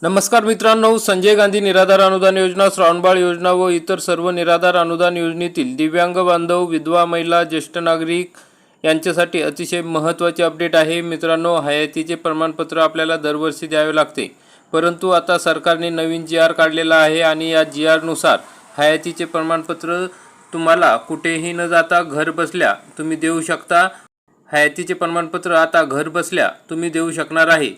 नमस्कार मित्रांनो, संजय गांधी निराधार अनुदान योजना, श्रावणबाळ योजना व इतर सर्व निराधार अनुदान योजनेतील दिव्यांग बांधव, विधवा महिला, ज्येष्ठ नागरिक यांच्यासाठी अतिशय महत्त्वाचे अपडेट आहे. मित्रांनो, हयातीचे प्रमाणपत्र आपल्याला दरवर्षी द्यावे लागते, परंतु आता सरकारने नवीन GR काढलेला आहे आणि या GR नुसार हयातीचे प्रमाणपत्र तुम्हाला कुठेही न जाता घर बसल्या तुम्ही देऊ शकता. हयातीचे प्रमाणपत्र आता घर बसल्या तुम्ही देऊ शकणार आहे.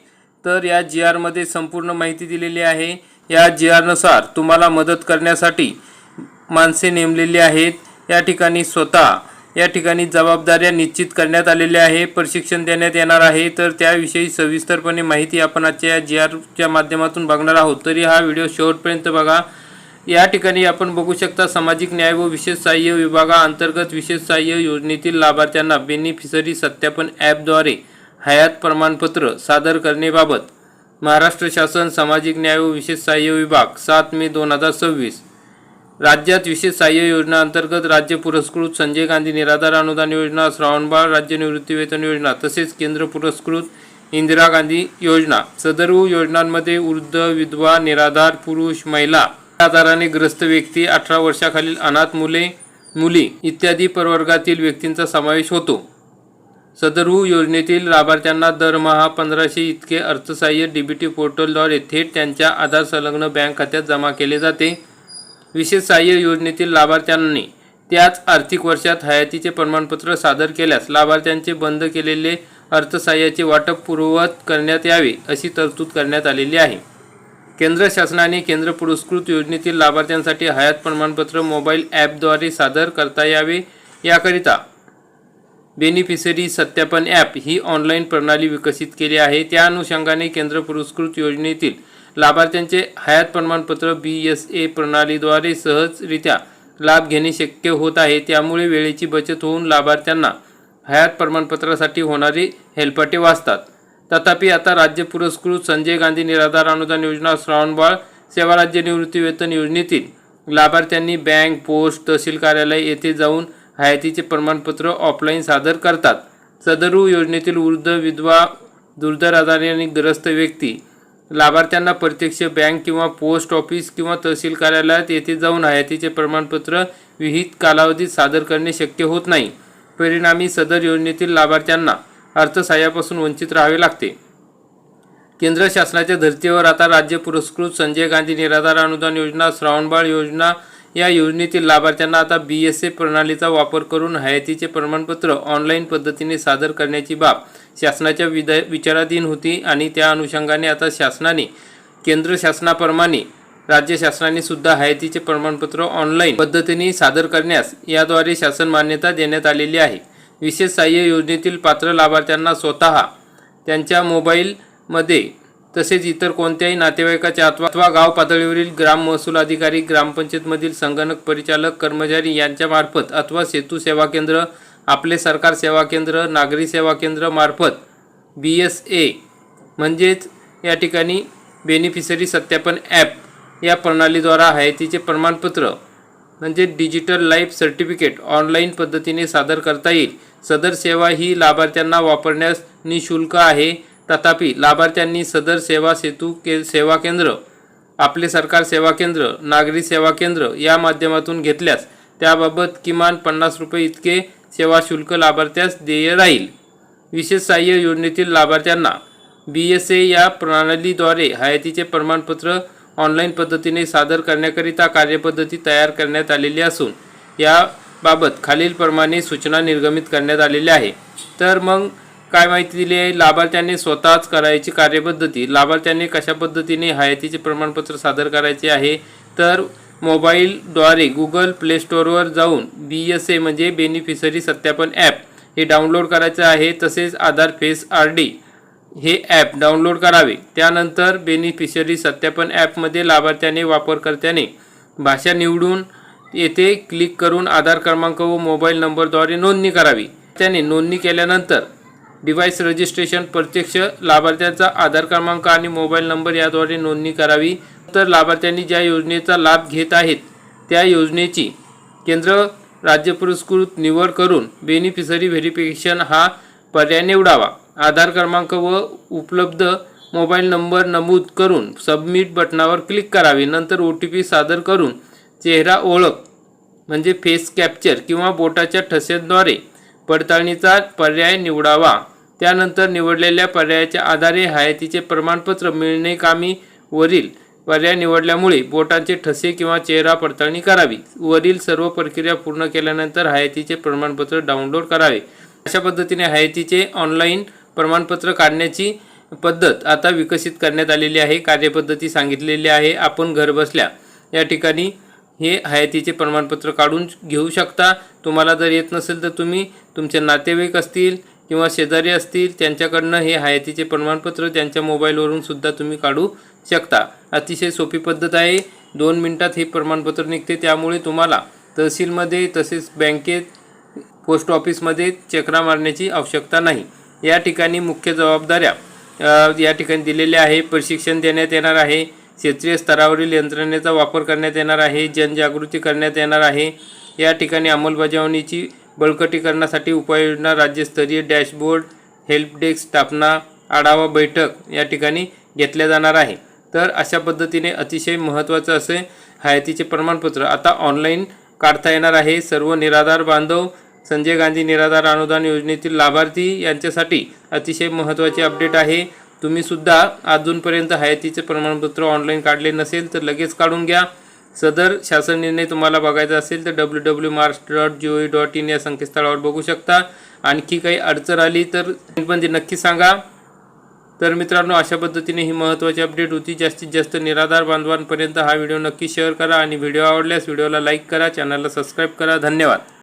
तर या GR मध्ये संपूर्ण माहिती दिलेली आहे. या GR नुसार तुम्हाला मदत करण्यासाठी माणसे नेमलेली आहेत. या ठिकाणी या ठिकाणी जबाबदाऱ्या निश्चित करण्यात आलेल्या आहे. प्रशिक्षण देण्यात येणार आहे. तर त्याविषयी सविस्तरपणे माहिती आपण आजच्या या GRच्या माध्यमातून बघणार आहोत. तरी हा व्हिडिओ शेवटपर्यंत बघा. या ठिकाणी आपण बघू शकता, सामाजिक न्याय व विशेष सहाय्य विभागाअंतर्गत विशेष सहाय्य योजनेतील लाभार्थ्यांना बेनिफिशरी सत्यापन ॲपद्वारे हयात प्रमाणपत्र सादर करण्याबाबत महाराष्ट्र शासन सामाजिक न्याय व विशेष सहाय्य विभाग 7 मे 2026 राज्यात विशेष सहाय्य योजना अंतर्गत राज्य पुरस्कृत संजय गांधी निराधार अनुदान योजना, श्रावणबाळ राज्य निवृत्तीवेतन योजना तसेच केंद्र पुरस्कृत इंदिरा गांधी योजना, सदर योजनांमध्ये वृद्ध, विधवा, निराधार पुरुष, महिला, आजाराने ग्रस्त व्यक्ती, 18 वर्षाखालील अनाथ मुली इत्यादी प्रवर्गातील व्यक्तींचा समावेश होतो. सदर योजनेतील लाभार्थ्यांना दरमहा 1500 इतके अर्थसहाय्य DBT पोर्टलद्वारे थेट त्यांच्या आधार संलग्न बँक खात्यात जमा केले जाते. विशेष सहाय्य योजनेतील लाभार्थ्यांनी त्याच आर्थिक वर्षात हयातीचे प्रमाणपत्र सादर केल्यास लाभार्थ्यांचे बंद केलेले अर्थसहाय्याचे वाटप पूर्ववत करण्यात यावे अशी तरतूद करण्यात आलेली आहे. केंद्र शासनाने केंद्र पुरस्कृत योजनेतील लाभार्थ्यांसाठी हयात प्रमाणपत्र मोबाईल ॲपद्वारे सादर करता यावे याकरिता बेनिफिशरी सत्यापन ॲप ही ऑनलाईन प्रणाली विकसित केली आहे. त्या अनुषंगाने केंद्र पुरस्कृत योजनेतील लाभार्थ्यांचे हयात प्रमाणपत्र BSA प्रणालीद्वारे सहजरित्या लाभ घेणे शक्य होत आहे. त्यामुळे वेळेची बचत होऊन लाभार्थ्यांना हयात प्रमाणपत्रासाठी होणारे हेलपाटे वाचतात. तथापि आता राज्य पुरस्कृत संजय गांधी निराधार अनुदान योजना, श्रावणबाळ सेवा राज्य निवृत्तीवेतन योजनेतील लाभार्थ्यांनी बँक, पोस्ट, तहसील कार्यालय येथे जाऊन हयातीचे प्रमाणपत्र ऑफलाईन सादर करतात. सदर योजनेतील वृद्ध, विधवा, दुर्धर आजाराने ग्रस्त व्यक्ती लाभार्थ्यांना प्रत्यक्ष बँक किंवा पोस्ट ऑफिस किंवा तहसील कार्यालयात येथे जाऊन हयातीचे प्रमाणपत्र विहित कालावधीत सादर करणे शक्य होत नाही. परिणामी सदर योजनेतील लाभार्थ्यांना अर्थसहाय्यापासून वंचित राहावे लागते. केंद्र शासनाच्या धर्तीवर आता राज्य पुरस्कृत संजय गांधी निराधार अनुदान योजना, श्रावणबाळ योजना या योजनेतील लाभार्थ्यांना आता BSA प्रणालीचा वापर करून हयातीचे प्रमाणपत्र ऑनलाईन पद्धतीने सादर करण्याची बाब शासनाच्या विचाराधीन होती आणि त्या अनुषंगाने आता शासनाने केंद्र शासनाप्रमाणे राज्य शासनाने सुद्धा हयातीचे प्रमाणपत्र ऑनलाईन पद्धतीने सादर करण्यास याद्वारे शासन मान्यता देण्यात आलेली आहे. विशेष सहाय्य योजनेतील पात्र लाभार्थ्यांना स्वतः त्यांच्या मोबाईलमध्ये तसेच इतर कोणत्याही नातेवाईकाच्या अथवा गाव पातळीवरील ग्राम महसूल अधिकारी, ग्रामपंचायतमधील संगणक परिचालक कर्मचारी यांच्यामार्फत अथवा सेतू सेवा केंद्र, आपले सरकार सेवा केंद्र, नागरी सेवा केंद्र मार्फत BSA म्हणजेच या ठिकाणी बेनिफिशरी सत्यापन ॲप या प्रणालीद्वारा हयातीचे प्रमाणपत्र म्हणजे डिजिटल लाईफ सर्टिफिकेट ऑनलाईन पद्धतीने सादर करता येईल. सदर सेवा ही लाभार्थ्यांना वापरण्यास निःशुल्क आहे. तथापि लाभार्थ्यांनी सदर सेवा सेतू सेवा केंद्र, आपले सरकार सेवा केंद्र, नागरी सेवा केंद्र या माध्यमातून घेतल्यास त्याबाबत किमान 50 रुपये इतके सेवा शुल्क लाभार्थ्यास देय राहील. विशेष सहाय्य योजनेतील लाभार्थ्यांना BSA या प्रणालीद्वारे हयातीचे प्रमाणपत्र ऑनलाईन पद्धतीने सादर करण्याकरिता कार्यपद्धती तयार करण्यात आलेली असून याबाबत खालीलप्रमाणे सूचना निर्गमित करण्यात आलेल्या आहे. तर मग काय माहिती दिली आहे? लाभार्थ्यांनी स्वतःच करायची कार्यपद्धती. लाभार्थ्यांनी कशा पद्धतीने हयातीचे प्रमाणपत्र सादर करायचे आहे? तर मोबाईलद्वारे गुगल प्ले स्टोअरवर जाऊन BSA म्हणजे बेनिफिशरी सत्यापन ॲप हे डाउनलोड करायचं आहे. तसेच आधार फेस RD हे ॲप डाउनलोड करावे. त्यानंतर बेनिफिशरी सत्यापन ॲपमध्ये लाभार्थ्याने वापरकर्त्याने भाषा निवडून येथे क्लिक करून आधार क्रमांक व मोबाईल नंबरद्वारे नोंदणी करावी. त्याने नोंदणी केल्यानंतर डिव्हाइस रजिस्ट्रेशन प्रत्यक्ष लाभार्थ्याचा आधार क्रमांक आणि मोबाईल नंबर याद्वारे नोंदणी करावी. तर लाभार्थ्यांनी ज्या योजनेचा लाभ घेत आहेत त्या योजनेची केंद्र राज्य पुरस्कृत निवड करून बेनिफिशरी व्हेरिफिकेशन हा पर्याय निवडावा. आधार क्रमांक व उपलब्ध मोबाईल नंबर नमूद करून सबमिट बटनावर क्लिक करावे. नंतर OTP सादर करून चेहरा ओळख म्हणजे फेस कॅप्चर किंवा बोटाच्या ठसेद्वारे पडताळणीचा पर्याय निवडावा. त्यानंतर निवडलेल्या पर्यायाच्या आधारे हयातीचे प्रमाणपत्र मिळणे कामी वरील पर्याय निवडल्यामुळे बोटांचे ठसे किंवा चेहरा पडताळणी करावी. वरील सर्व प्रक्रिया पूर्ण केल्यानंतर हयातीचे प्रमाणपत्र डाउनलोड करावे. अशा पद्धतीने हयातीचे ऑनलाईन प्रमाणपत्र काढण्याची पद्धत आता विकसित करण्यात आलेली आहे. कार्यपद्धती सांगितलेली आहे. आपण घरबसल्या या ठिकाणी हे हयातीचे प्रमाणपत्र काढून घेऊ शकता. तुम्हाला जर येत नसेल तर तुम्ही तुमचे नातेवाईक असतील किंवा शेजारी असतील त्यांच्याकडनं हे हयातीचे प्रमाणपत्र त्यांच्या मोबाईलवरून सुद्धा तुम्ही काढू शकता. अतिशय सोपी पद्धत आहे. 2 मिनिटात हे प्रमाणपत्र निघते. त्यामुळे तुम्हाला तहसीलमध्ये तसेच बँकेत पोस्ट ऑफिसमध्ये चक्रा मारण्याची आवश्यकता नाही. या ठिकाणी मुख्य जबाबदाऱ्या या ठिकाणी दिलेल्या आहे. प्रशिक्षण देण्यात येणार आहे. क्षेत्रीय स्तरावरील यंत्रणेचा वापर करण्यात येणार आहे. जनजागृती करण्यात येणार आहे. या ठिकाणी अंमलबजावणीची बळकटीकरणासाठी उपाययोजना, राज्यस्तरीय डॅशबोर्ड, हेल्प डेस्क स्थापना, आढावा बैठक या ठिकाणी घेतल्या जाणार आहे. तर अशा पद्धतीने अतिशय महत्त्वाचं असे हयातीचे प्रमाणपत्र आता ऑनलाईन काढता येणार आहे. सर्व निराधार बांधव, संजय गांधी निराधार अनुदान योजनेतील लाभार्थी यांच्यासाठी अतिशय महत्त्वाचे अपडेट आहे. तुम्ही सुद्धा अजूनपर्यंत हयातीचे प्रमाणपत्र ऑनलाईन काढले नसेल तर लगेच काढून घ्या. सदर शासन निर्णय तुम्हाला बघायचा असेल तर www.maharashtra.gov.in या संकेतस्थळावर बघू शकता. आणखी काही अडचण आली तर पण नक्की सांगा. तर मित्रांनो, अशा पद्धतीने ही महत्त्वाची अपडेट होती. जास्तीत जास्त निराधार बांधवांपर्यंत हा व्हिडिओ नक्की शेअर करा आणि व्हिडिओ आवडल्यास व्हिडिओला लाईक करा, चॅनलला सबस्क्राईब करा. धन्यवाद.